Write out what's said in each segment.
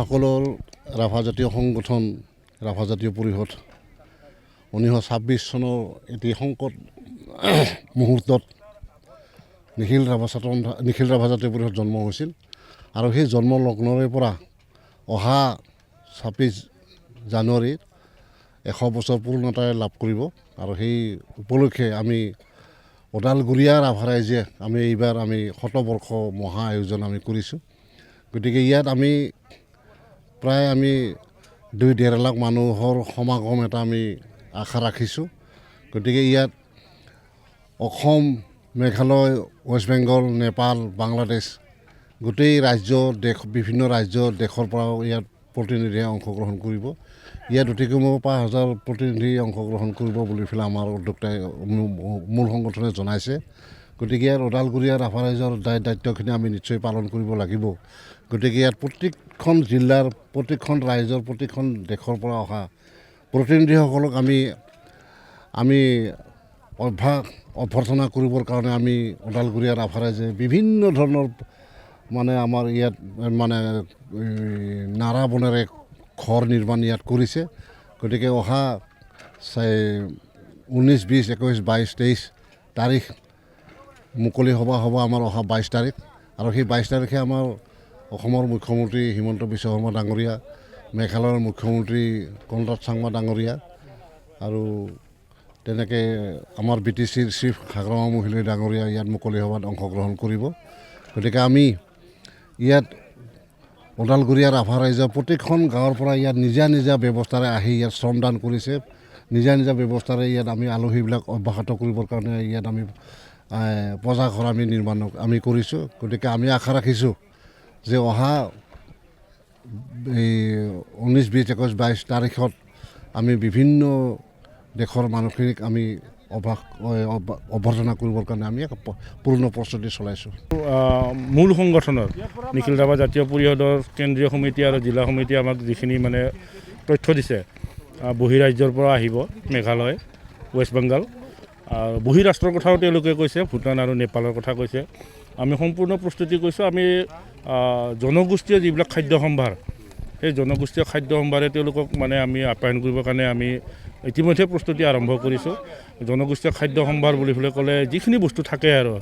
সকলৰ ৰাভা জাতীয় সংগঠন ৰাভা জাতীয় পৰিষদ 1926 চনৰ এটি সংকট মুহূৰ্তত নিখিল ৰাভা জাতীয় পৰিষদ জন্ম হৈছিল আৰু সেই জন্ম লগ্নৰে পৰা অহা 26 জানুৱাৰীত 100 বছৰ পূৰ্ণতাৰে লাভ কৰিব আৰু সেই উপলক্ষে আমি ওদালগুৰিয়া ৰাভা ৰাইজে আমি এইবাৰ আমি শতবৰ্ষ মহা আয়োজন আমি কৰিছোঁ। গতিকে ইয়াত আমি প্ৰায় আমি 2-1.5 লাখ মানুহৰ সমাগম এটা আমি আশা ৰাখিছোঁ। গতিকে ইয়াত অসম, মেঘালয়, ৱেষ্ট বেংগল, নেপাল, বাংলাদেশ গোটেই ৰাজ্য দেশ বিভিন্ন ৰাজ্য দেশৰ পৰাও ইয়াত প্ৰতিনিধিয়ে অংশগ্ৰহণ কৰিব। ইয়াত অতি কমেও 5,000 প্ৰতিনিধি অংশগ্ৰহণ কৰিব বুলি পেলাই আমাৰ উদ্যোক্তাই মূল সংগঠনে জনাইছে। গতিকে ইয়াত ওদালগুৰিয়া ৰাভা ৰাইজৰ দায়িত্বখিনি আমি নিশ্চয় পালন কৰিব লাগিব। গতিকে ইয়াত প্ৰত্যেকখন জিলাৰ প্ৰত্যেকখন ৰাইজৰ প্ৰত্যেকখন দেশৰ পৰা অহা প্ৰতিনিধিসকলক আমি অভ্যৰ্থনা কৰিবৰ কাৰণে আমি ওদালগুৰিয়া ৰাভা ৰাইজে বিভিন্ন ধৰণৰ মানে আমাৰ ইয়াত মানে নাৰা বনেৰে ঘৰ নিৰ্মাণ ইয়াত কৰিছে। গতিকে অহা 19, 20, 21, 22, 23 তাৰিখ মুকলি সভা হ'ব আমাৰ অহা 22 তাৰিখ আৰু সেই 22 তাৰিখে আমাৰ অসমৰ মুখ্যমন্ত্ৰী হিমন্ত বিশ্ব শৰ্মা ডাঙৰীয়া, মেঘালয়ৰ মুখ্যমন্ত্ৰী কনৰাড চাংমা ডাঙৰীয়া আৰু তেনেকৈ আমাৰ BTCৰ চিফ হাগ্ৰামা মহিলাই ডাঙৰীয়া ইয়াত মুকলি সভাত অংশগ্ৰহণ কৰিব। গতিকে আমি ইয়াত ওদালগুৰিয়া ৰাভা ৰাইজে প্ৰত্যেকখন গাঁৱৰ পৰা ইয়াত নিজা ব্যৱস্থাৰে আহি ইয়াত শ্ৰমদান কৰিছে। নিজা ব্যৱস্থাৰে ইয়াত আমি আলহীবিলাক অব্যাহত কৰিবৰ কাৰণে ইয়াত আমি পূজাঘৰ আমি নিৰ্মাণ আমি কৰিছোঁ। গতিকে আমি আশা ৰাখিছোঁ যে অহা 19, 20, 21, 22 তাৰিখত আমি বিভিন্ন দেশৰ মানুহখিনিক আমি অভ্যৰ্থনা কৰিবৰ কাৰণে আমি পূৰ্ণ প্ৰস্তুতি চলাইছোঁ। মূল সংগঠনৰ নিখিল ৰাভা জাতীয় পৰিষদৰ কেন্দ্ৰীয় সমিতি আৰু জিলা সমিতিয়ে আমাক যিখিনি মানে তথ্য দিছে, বহিৰাজ্যৰ পৰা আহিব মেঘালয়, ৱেষ্ট বেংগল আৰু বহিৰাষ্ট্ৰৰ কথাও তেওঁলোকে কৈছে, ভূটান আৰু নেপালৰ কথা কৈছে। আমি সম্পূৰ্ণ প্ৰস্তুতি কৰিছোঁ। আমি জনগোষ্ঠীয় যিবিলাক খাদ্য সম্ভাৰ, সেই জনগোষ্ঠীয় খাদ্য সম্ভাৰে তেওঁলোকক মানে আমি আপ্যায়ন কৰিবৰ কাৰণে আমি ইতিমধ্যে প্ৰস্তুতি আৰম্ভ কৰিছোঁ। জনগোষ্ঠীয় খাদ্য সম্ভাৰ বুলি ক'লে যিখিনি বস্তু থাকে আৰু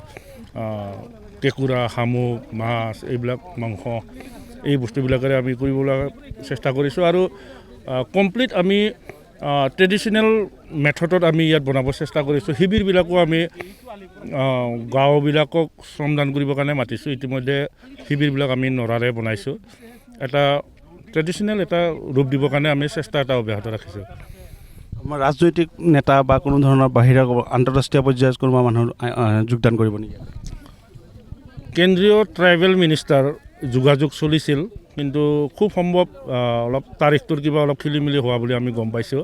কেঁকুৰা, শামুক, মাছ, এইবিলাক মাংস, এই বস্তুবিলাকেৰে আমি কৰিবলৈ চেষ্টা কৰিছোঁ আৰু কমপ্লিট আমি ট্ৰেডিশ্যনেল মেথডত আমি ইয়াত বনাব চেষ্টা কৰিছোঁ। শিবিৰবিলাকো আমি গাঁওবিলাকক শ্ৰমদান কৰিবৰ কাৰণে মাতিছোঁ। ইতিমধ্যে শিবিৰবিলাক আমি নৰাৰে বনাইছোঁ। এটা ট্ৰেডিশ্যনেল এটা ৰূপ দিবৰ কাৰণে আমি চেষ্টা এটা অব্যাহত ৰাখিছোঁ। আমাৰ ৰাজনৈতিক নেতা বা কোনো ধৰণৰ বাহিৰা আন্তঃৰাষ্ট্ৰীয় পৰ্যায়ত কোনোবা মানুহ যোগদান কৰিব নেকি? কেন্দ্ৰীয় ট্ৰাইবেল মিনিষ্টাৰ যোগাযোগ চলিছিল, কিন্তু খুব সম্ভৱ অলপ তাৰিখটোৰ কিবা অলপ খেলিমেলি হোৱা বুলি আমি গম পাইছোঁ।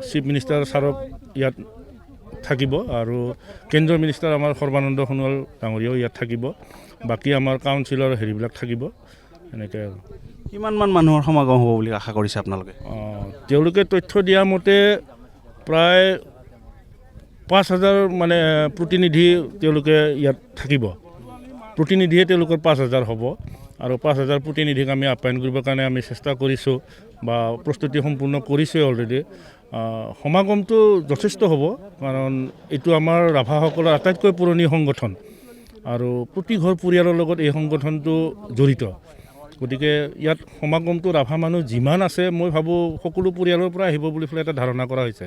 চিফ মিনিষ্টাৰ ছাৰক ইয়াত থাকিব আৰু কেন্দ্ৰীয় মিনিষ্টাৰ আমাৰ সৰ্বানন্দ সোণোৱাল ডাঙৰীয়াও ইয়াত থাকিব। বাকী আমাৰ কাউন্সিলৰ হেৰিবিলাক থাকিব। এনেকৈ আৰু কিমানমান মানুহৰ সমাগম হ'ব বুলি আশা কৰিছে আপোনালোকে? তেওঁলোকে তথ্য দিয়া মতে প্ৰায় 5,000 মানে প্ৰতিনিধি তেওঁলোকে ইয়াত থাকিব। প্ৰতিনিধিয়ে তেওঁলোকৰ 5,000 হ'ব আৰু 5,000 প্ৰতিনিধিক আমি আপ্যায়ন কৰিবৰ কাৰণে আমি চেষ্টা কৰিছোঁ বা প্ৰস্তুতি সম্পূৰ্ণ কৰিছোঁৱে অলৰেডি। সমাগমটো যথেষ্ট হ'ব, কাৰণ এইটো আমাৰ ৰাভাসকলৰ আটাইতকৈ পুৰণি সংগঠন আৰু প্ৰতি ঘৰ পৰিয়ালৰ লগত এই সংগঠনটো জড়িত। গতিকে ইয়াত সমাগমটো ৰাভা মানুহ যিমান আছে, মই ভাবোঁ সকলো পৰিয়ালৰ পৰা আহিব বুলি পেলাই এটা ধাৰণা কৰা হৈছে।